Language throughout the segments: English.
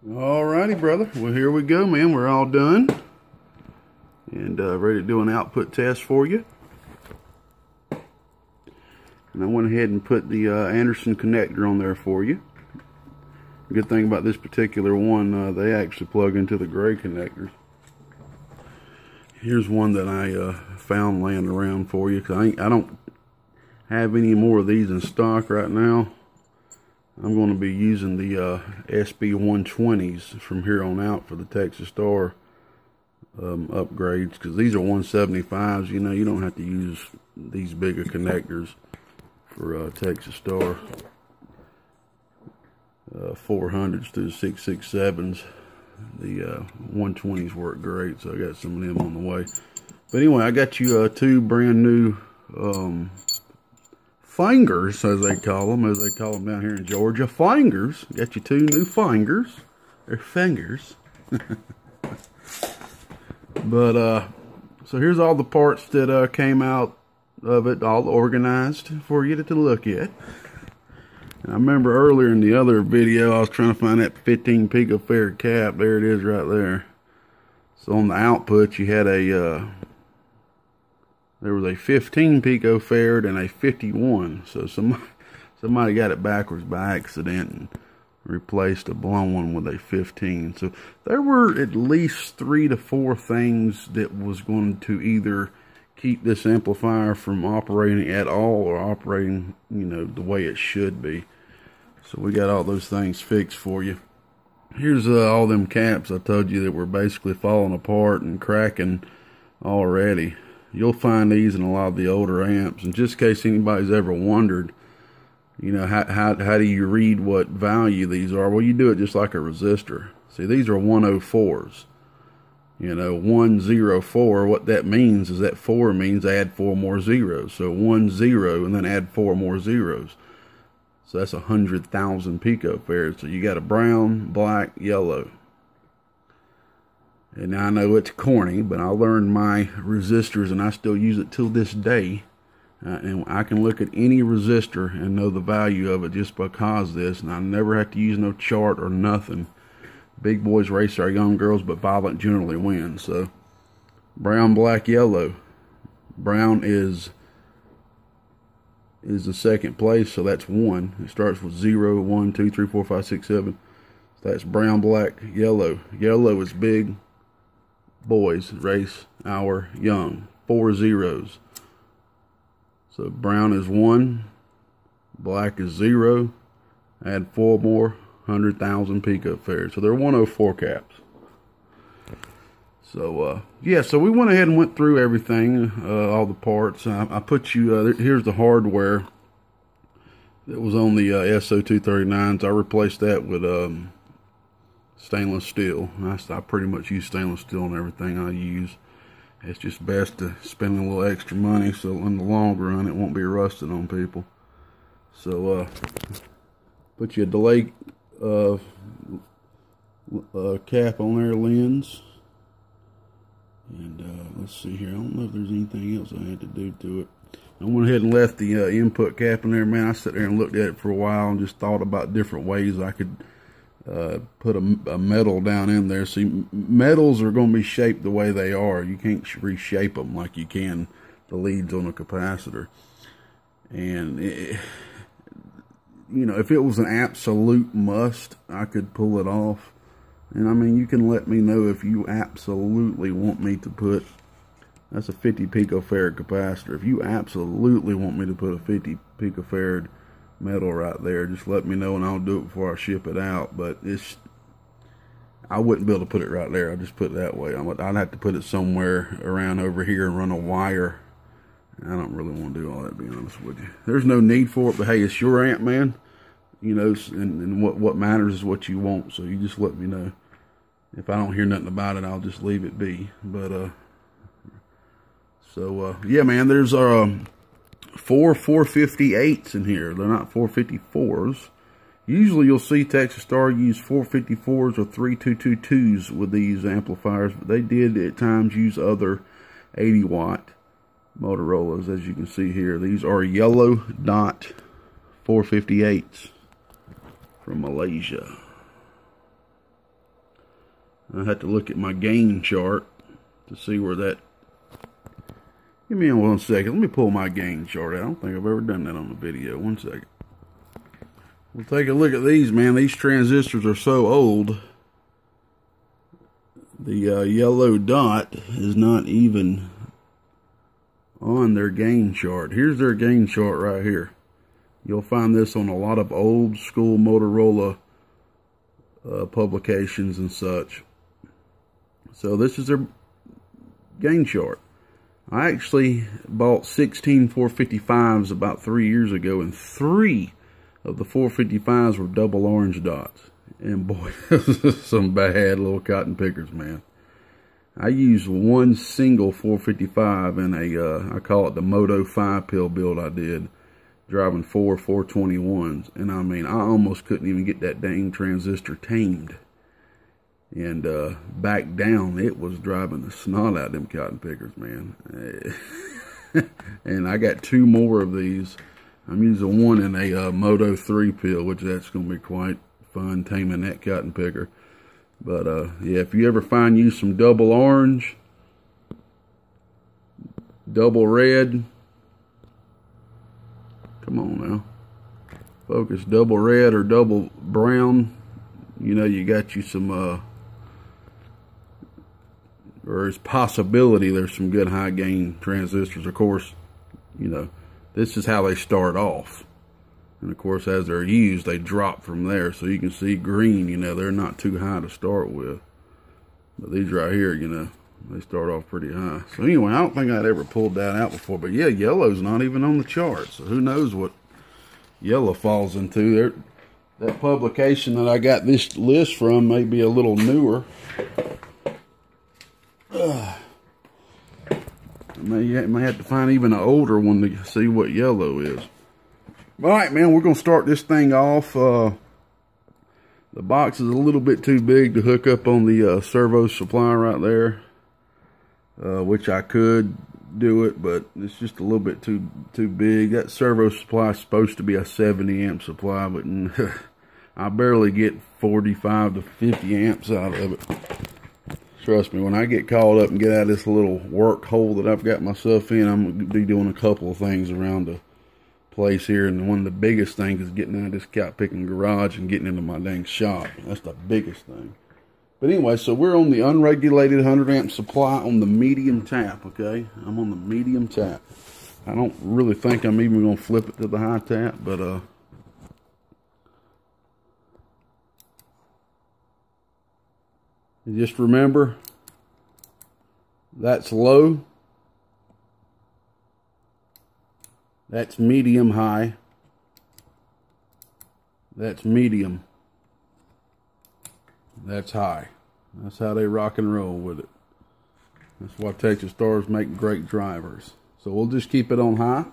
Alrighty, brother. Well, here we go, man. We're all done and ready to do an output test for you. And I went ahead and put the Anderson connector on there for you. Good thing about this particular one, they actually plug into the gray connectors. Here's one that I found laying around for you, because I don't have any more of these in stock right now. I'm going to be using the SB120s from here on out for the Texas Star upgrades, because these are 175s. You know, you don't have to use these bigger connectors for Texas Star 400s through 667s. The 120s work great, so I got some of them on the way. But anyway, I got you two brand new fingers, as they call them down here in Georgia. Fingers. Got you two new fingers. They're fingers. But so here's all the parts that came out of it, all organized for you to look at. I remember earlier in the other video, I was trying to find that 15 picofarad cap. There it is right there. So on the output, you had a, there was a 15 picofarad and a 51. So somebody got it backwards by accident and replaced a blown one with a 15. So there were at least 3 to 4 things that was going to either keep this amplifier from operating at all or operating, you know, the way it should be. So we got all those things fixed for you. Here's all them caps I told you that were basically falling apart and cracking already. You'll find these in a lot of the older amps. And just in case anybody's ever wondered, you know, how do you read what value these are? Well, you do it just like a resistor. See, these are 104s. You know, 104, what that means is that 4 means add 4 more zeros. So 10 and then add 4 more zeros. So that's 100,000 picofarads. So you got a brown, black, yellow. And now I know it's corny, but I learned my resistors and I still use it till this day. And I can look at any resistor and know the value of it just because of this. And I never have to use no chart or nothing. Big boys race our young girls, but violent generally wins. So brown, black, yellow. Brown is the second place, so that's 1. It starts with 0, 1, 2, 3, 4, 5, 6, 7. So that's brown, black, yellow. Yellow is big boys race our young. 4 zeros. So brown is 1, black is 0. Add 4 more, 100,000 picofarads. So they're 104 caps. So yeah, so we went ahead and went through everything, all the parts. I put you, here's the hardware that was on the SO239s. I replaced that with stainless steel. I pretty much use stainless steel on everything I use. It's just best to spend a little extra money, so in the long run it won't be rusted on people. So put you a delay cap on there, lens. And let's see here. I don't know if there's anything else I had to do to it. I went ahead and left the input cap in there, man. I sat there and looked at it for a while and just thought about different ways I could put a metal down in there. See, metals are going to be shaped the way they are. You can't reshape them like you can the leads on a capacitor. And you know, if it was an absolute must, I could pull it off. And I mean, you can let me know if you absolutely want me to put, that's a 50 picofarad capacitor. If you absolutely want me to put a 50 picofarad metal right there, just let me know and I'll do it before I ship it out. But I wouldn't be able to put it right there. I'll just put it that way. I'd have to put it somewhere around over here and run a wire. I don't really want to do all that, to be honest with you. There's no need for it, but hey, it's your amp, man. You know, and what matters is what you want. So you just let me know. If I don't hear nothing about it, I'll just leave it be. But yeah, man, there's 4 458s in here. They're not 454s. Usually you'll see Texas Star use 454s or 3222s with these amplifiers, but they did at times use other 80-watt Motorola's, as you can see here. These are yellow dot 458s from Malaysia. I have to look at my gain chart to see where that... Give me 1 second. Let me pull my gain chart out. I don't think I've ever done that on the video. 1 second. We'll take a look at these, man. These transistors are so old. The yellow dot is not even on their gain chart. Here's their gain chart right here. You'll find this on a lot of old school Motorola publications and such. So this is their gain chart. I actually bought 16 455s about 3 years ago, and 3 of the 455s were double orange dots. And boy, some bad little cotton pickers, man. I used one single 455 in a, I call it the Moto 5 pill build I did, driving 4 421s. And I mean, I almost couldn't even get that dang transistor tamed. And back down, it was driving the snot out of them cotton pickers, man. And I got 2 more of these. I'm using one in a Moto 3 pill, which that's going to be quite fun taming that cotton picker. But yeah, if you ever find you some double orange, double red, come on now, focus, double red or double brown, you know you got you some or there's possibility there's some good high gain transistors. Of course, you know, this is how they start off. And of course, as they're used, they drop from there. So you can see green, you know, they're not too high to start with. But these right here, you know, they start off pretty high. So anyway, I don't think I'd ever pulled that out before. But yeah, yellow's not even on the chart. So who knows what yellow falls into. That publication that I got this list from may be a little newer. I may have to find even an older one to see what yellow is. Alright, man, we're going to start this thing off. The box is a little bit too big to hook up on the servo supply right there. Which I could do it, but it's just a little bit too big. That servo supply is supposed to be a 70 amp supply, but I barely get 45 to 50 amps out of it. Trust me, when I get called up and get out of this little work hole that I've got myself in, I'm going to be doing a couple of things around the place here, and one of the biggest things is getting out of this cot picking garage and getting into my dang shop. That's the biggest thing. But anyway, so we're on the unregulated 100 amp supply on the medium tap, okay? I'm on the medium tap. I don't really think I'm even going to flip it to the high tap, but just remember, that's low. That's medium high. That's medium. That's high. That's how they rock and roll with it. That's why Texas Stars make great drivers. So we'll just keep it on high.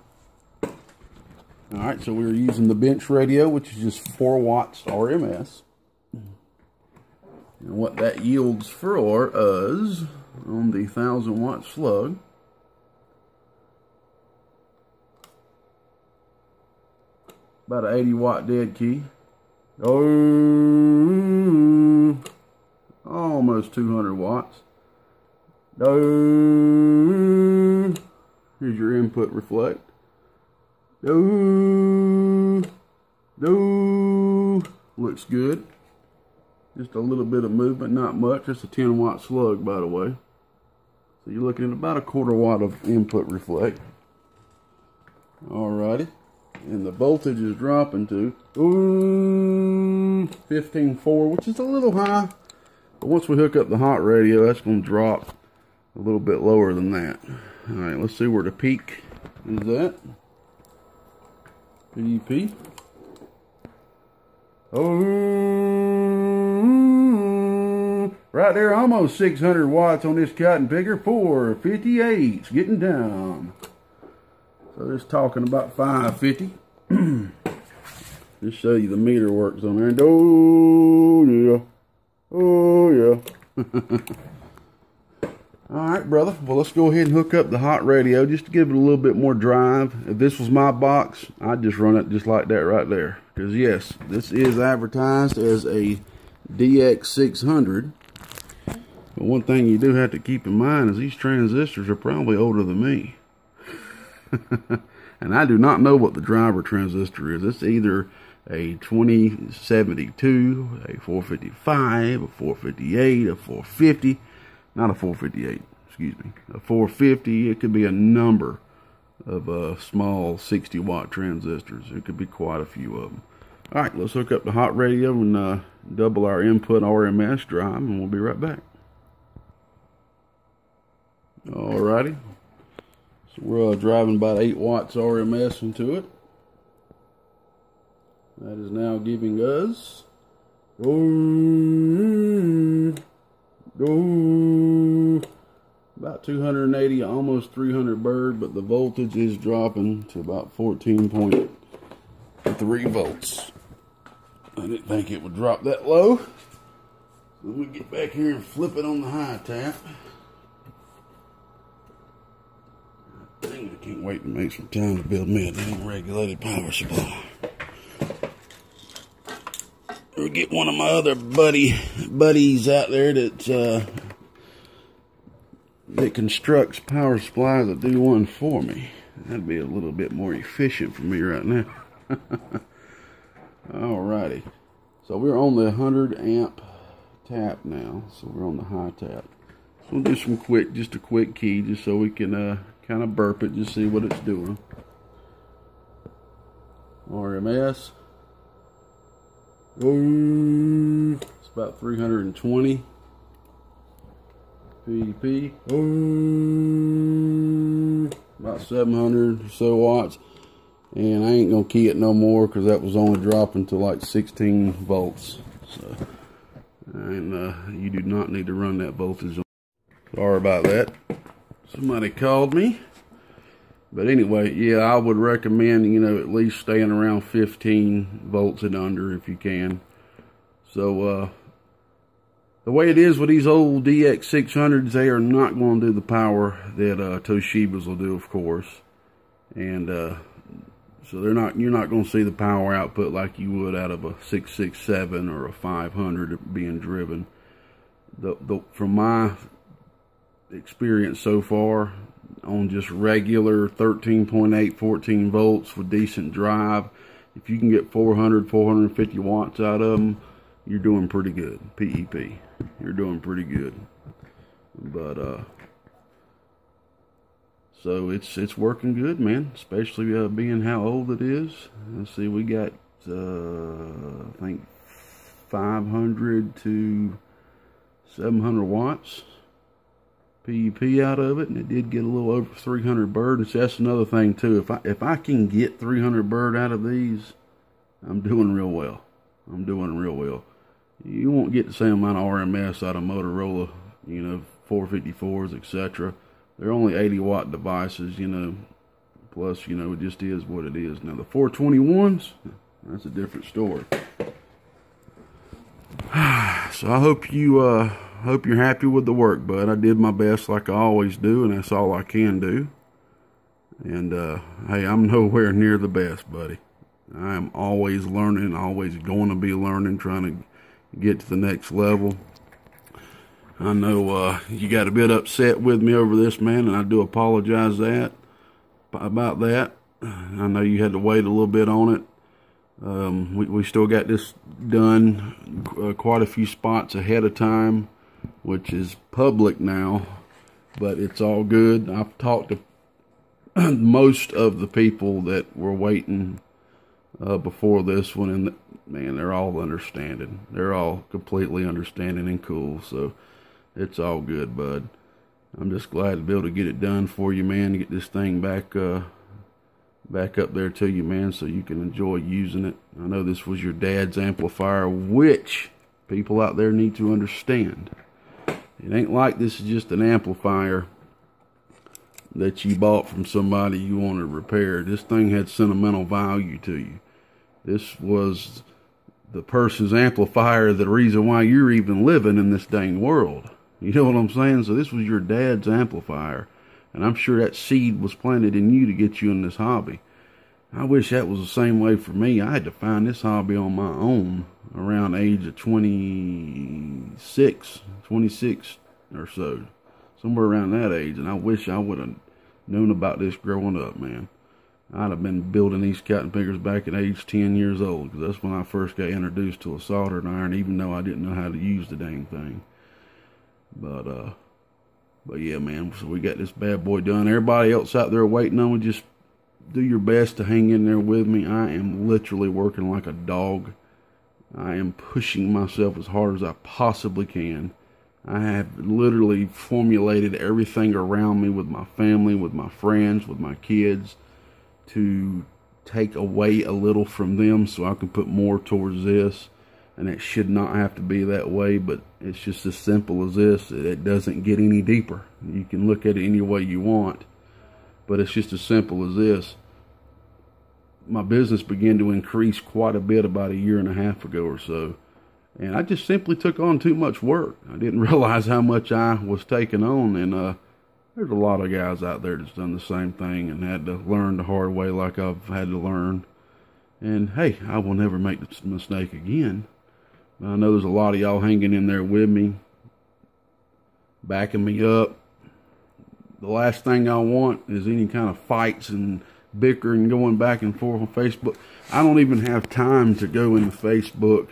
Alright, so we're using the bench radio, which is just 4 watts RMS. And what that yields for us on the 1000 watt slug, about an 80 watt dead key. Oh, almost 200 watts. Oh, here's your input reflect. Oh, looks good. Just a little bit of movement, not much. It's a 10 watt slug, by the way. So you're looking at about a 1/4 watt of input reflect. Alrighty. And the voltage is dropping to 15.4, which is a little high. But once we hook up the hot radio, that's going to drop a little bit lower than that. Alright, let's see where the peak is at. PDP. Oh, right there, almost 600 watts on this cotton picker. 458's getting down. So just talking about 550. Just show you the meter works on there. And oh yeah, oh yeah. All right, brother. Well, let's go ahead and hook up the hot radio just to give it a little bit more drive. If this was my box, I'd just run it just like that right there. Because yes, this is advertised as a DX600. But one thing you do have to keep in mind is these transistors are probably older than me. And I do not know what the driver transistor is. It's either a 2072, a 455, a 458, a 450. Not a 458, excuse me. A 450. It could be a number of small 60-watt transistors. It could be quite a few of them. All right, let's hook up the hot radio and double our input RMS drive, and we'll be right back. Alrighty. So we're driving about 8 watts RMS into it. That is now giving us about 280, almost 300 bird, but the voltage is dropping to about 14.3 volts. I didn't think it would drop that low. Let me get back here and flip it on the high tap. Dang, I can't wait to make some time to build me a damn regulated power supply. Or get one of my other buddies out there that constructs power supplies that do one for me. That'd be a little bit more efficient for me right now. Alrighty. So we're on the 100 amp tap now. So we're on the high tap. So we'll do some just a quick key, just so we can kind of burp it, just see what it's doing. RMS. It's about 320. PDP. About 700 or so watts. And I ain't gonna key it no more because that was only dropping to like 16 volts. So, and you do not need to run that voltage on. Sorry about that. Somebody called me. But anyway, yeah, I would recommend, you know, at least staying around 15 volts and under if you can. So, the way it is with these old DX600s, they are not going to do the power that Toshibas will do, of course. And so you're not going to see the power output like you would out of a 667 or a 500 being driven. From my experience so far, on just regular 13.8, 14 volts with decent drive, if you can get 400, 450 watts out of them, you're doing pretty good. PEP, you're doing pretty good. But so it's working good, man, especially being how old it is. Let's see, we got I think 500 to 700 watts PEP out of it, and it did get a little over 300 bird. And so that's another thing too. If I can get 300 bird out of these, I'm doing real well. I'm doing real well. You won't get the same amount of RMS out of Motorola, you know, 454s, etc. They're only 80 watt devices, you know. Plus, you know, it just is what it is. Now the 421s, that's a different story. So I hope you're happy with the work, bud. I did my best like I always do, and that's all I can do. And hey, I'm nowhere near the best, buddy. I am always learning, always going to be learning, trying to get to the next level. I know you got a bit upset with me over this, man, and I do apologize about that. I know you had to wait a little bit on it. We still got this done quite a few spots ahead of time, which is public now, but it's all good. I've talked to most of the people that were waiting before this one, and man, they're all understanding. They're all completely understanding and cool, so it's all good, bud. I'm just glad to be able to get it done for you, man, to get this thing back up there to you, man, so you can enjoy using it. I know this was your dad's amplifier, which people out there need to understand. It ain't like this is just an amplifier that you bought from somebody you want to repair. This thing had sentimental value to you. This was the person's amplifier, the reason why you're even living in this dang world. You know what I'm saying? So this was your dad's amplifier. And I'm sure that seed was planted in you to get you in this hobby. I wish that was the same way for me. I had to find this hobby on my own around the age of 26, or so. Somewhere around that age. And I wish I would have known about this growing up, man. I'd have been building these cotton pickers back at age 10 years old, because that's when I first got introduced to a soldering iron, even though I didn't know how to use the dang thing. But yeah, man, so we got this bad boy done. Everybody else out there waiting on me, just do your best to hang in there with me. I am literally working like a dog. I am pushing myself as hard as I possibly can. I have literally formulated everything around me with my family, with my friends, with my kids, to take away a little from them so I can put more towards this. And it should not have to be that way, but it's just as simple as this. It doesn't get any deeper. You can look at it any way you want, but it's just as simple as this. My business began to increase quite a bit about a year and a half ago or so, and I just simply took on too much work. I didn't realize how much I was taking on, and there's a lot of guys out there that's done the same thing and had to learn the hard way like I've had to learn. And hey, I will never make this mistake again. I know there's a lot of y'all hanging in there with me, backing me up. The last thing I want is any kind of fights and bickering going back and forth on Facebook. I don't even have time to go into Facebook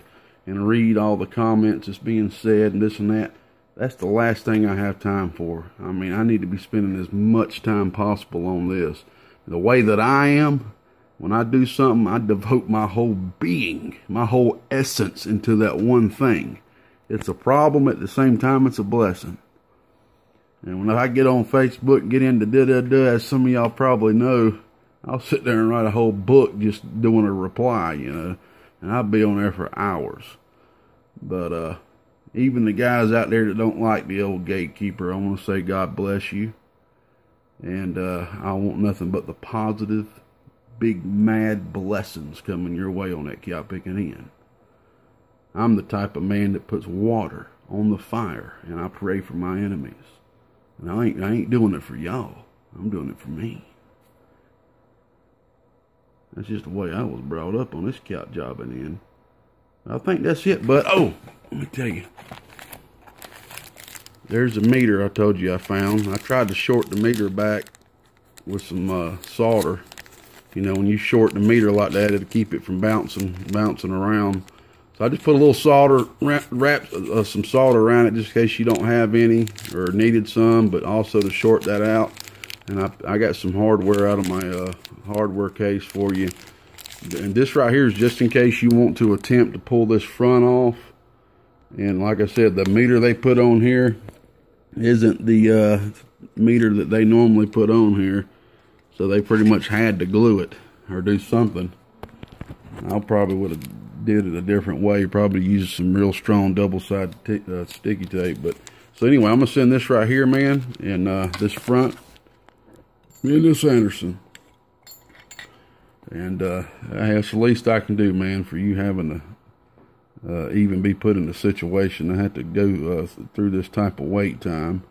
and read all the comments that's being said and this and that. That's the last thing I have time for. I mean, I need to be spending as much time possible on this. The way that I am, when I do something, I devote my whole being, my whole essence into that one thing. It's a problem, at the same time it's a blessing. And when I get on Facebook and get into da-da-da, as some of y'all probably know, I'll sit there and write a whole book just doing a reply, you know. And I'll be on there for hours. But even the guys out there that don't like the old Gatekeeper, I want to say God bless you. And I want nothing but the positive, big mad blessings coming your way on that cow picking end. I'm the type of man that puts water on the fire, and I pray for my enemies. And I ain't doing it for y'all. I'm doing it for me. That's just the way I was brought up on this cow jobbing end. I think that's it. But oh, let me tell you, there's a meter I told you I found. I tried to short the meter back with some solder. You know, when you short the meter like that, it'll keep it from bouncing around. So I just put a little solder, wrapped some solder around it just in case you don't have any or needed some, but also to short that out. And I got some hardware out of my hardware case for you. And this right here is just in case you want to attempt to pull this front off. And like I said, the meter they put on here isn't the meter that they normally put on here. So they pretty much had to glue it or do something. I probably would have did it a different way. Probably used some real strong double-sided sticky tape. But so anyway, I'm gonna send this right here, man, and this front, me and this Anderson. And that's the least I can do, man, for you having to even be put in a situation I had to go through this type of wait time.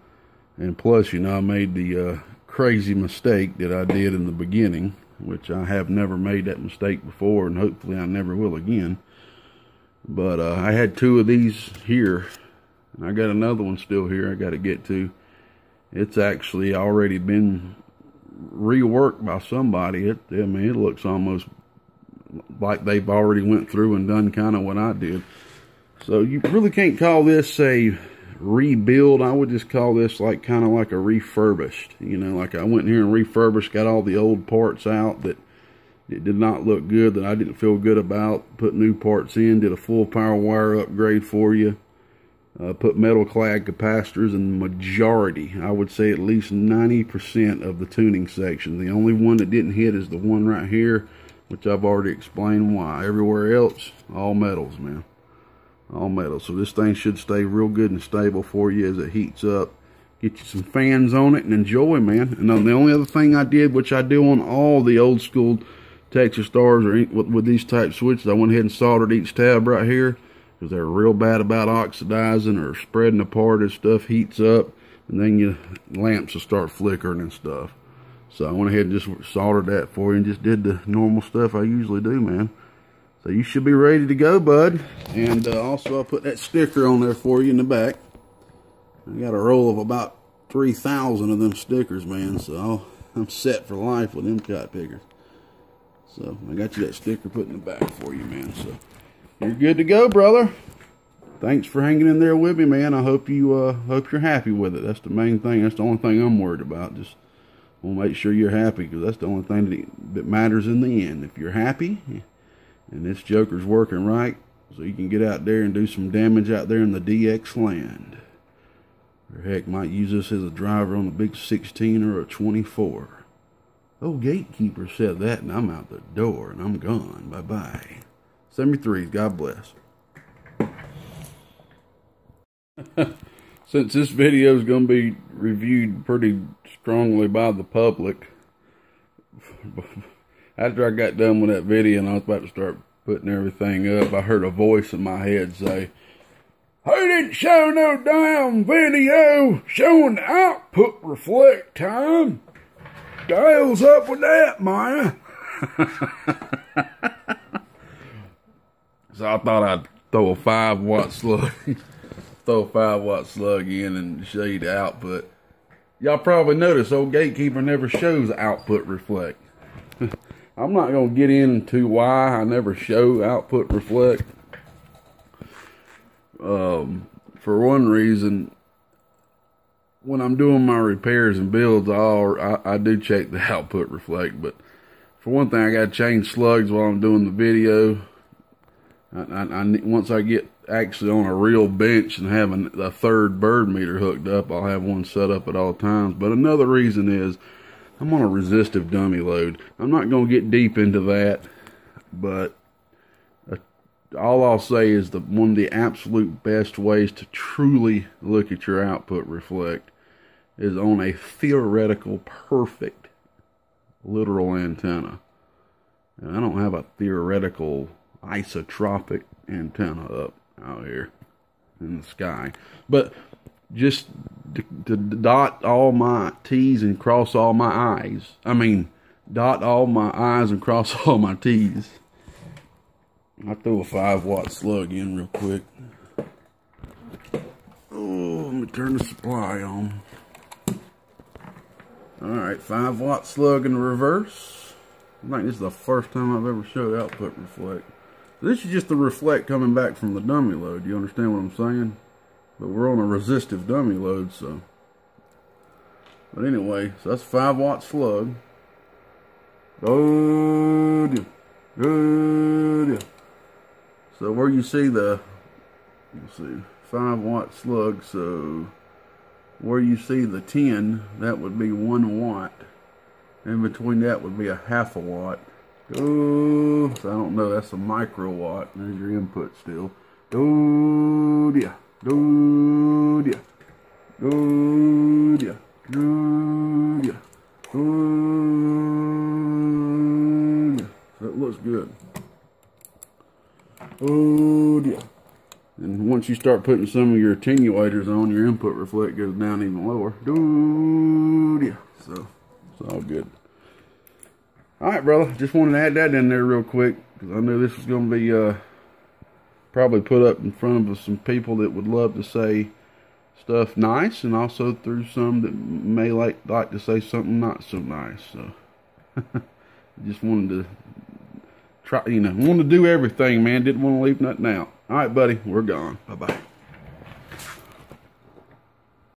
And plus, you know, I made the crazy mistake that I did in the beginning, which I have never made that mistake before, and hopefully I never will again. But I had two of these here, and I got another one still here I got to get to. It's actually already been reworked by somebody. I mean, it looks almost like they've already went through and done kind of what I did. So you really can't call this a rebuild. I would just call this like kind of like a refurbished. You know, like I went in here and refurbished, got all the old parts out that it did not look good, that I didn't feel good about. Put new parts in, did a full power wire upgrade for you. Put metal clad capacitors in the majority, I would say at least 90% of the tuning section. The only one that didn't hit is the one right here, which I've already explained why. Everywhere else, all metals, man. All metals. So this thing should stay real good and stable for you as it heats up. Get you some fans on it and enjoy, man. And the only other thing I did, which I do on all the old school Texas Stars or with these type switches, I went ahead and soldered each tab right here, because they're real bad about oxidizing or spreading apart as stuff heats up, and then your lamps will start flickering and stuff. So I went ahead and just soldered that for you and just did the normal stuff I usually do, man. So you should be ready to go, bud. And also I'll put that sticker on there for you in the back. I got a roll of about 3,000 of them stickers, man, so I'm set for life with them cut pickers. So I got you that sticker put in the back for you, man. So you're good to go, brother. Thanks for hanging in there with me, man. I hope you're happy with it. That's the main thing. That's the only thing I'm worried about. Just want to make sure you're happy, because that's the only thing that matters in the end. If you're happy and this joker's working right, so you can get out there and do some damage out there in the DX land. Or heck, might use this as a driver on a big 16 or a 24. Oh, Gatekeeper said that, and I'm out the door, and I'm gone. Bye-bye. 73s, God bless. Since this video is going to be reviewed pretty strongly by the public, after I got done with that video and I was about to start putting everything up, I heard a voice in my head say, "Who didn't show no damn video showing the output reflect time? The hell's up with that, man?" So I thought I'd throw a 5-watt slug. Throw a 5-watt slug in and show you the output. Y'all probably noticed old Gatekeeper never shows output reflect. I'm not going to get into why I never show output reflect. For one reason, when I'm doing my repairs and builds, I do check the output reflect. But for one thing, I got to change slugs while I'm doing the video. Once I get actually on a real bench and having a third bird meter hooked up, I'll have one set up at all times. But another reason is I'm on a resistive dummy load. I'm not going to get deep into that, but all I'll say is that one of the absolute best ways to truly look at your output reflect is on a theoretical perfect literal antenna. And I don't have a theoretical isotropic antenna up out here in the sky, but just to dot all my T's and cross all my I's. I mean, dot all my I's and cross all my T's. I throw a 5-watt slug in real quick. Oh, let me turn the supply on. Alright, 5-watt slug in reverse. I think this is the first time I've ever showed output reflect. This is just the reflect coming back from the dummy load. You understand what I'm saying? But we're on a resistive dummy load, so. But anyway, so that's a 5-watt slug. Oh, dear. Oh, dear. So where you see the, let's see, 5-watt slug, so where you see the 10, that would be 1 watt. In between that would be a 1/2 watt. Oh, so I don't know, that's a microwatt. There's your input still. Oh dear. Oh dear. Oh dear. Oh dear. Oh dear. That looks good. Oh dear. And once you start putting some of your attenuators on, your input reflect goes down even lower. Oh dear. So it's all good. Alright, brother, just wanted to add that in there real quick, because I knew this was going to be probably put up in front of some people that would love to say stuff nice, and also through some that may like to say something not so nice. So I just wanted to try, wanted to do everything, man. Didn't want to leave nothing out. Alright, buddy, we're gone. Bye-bye.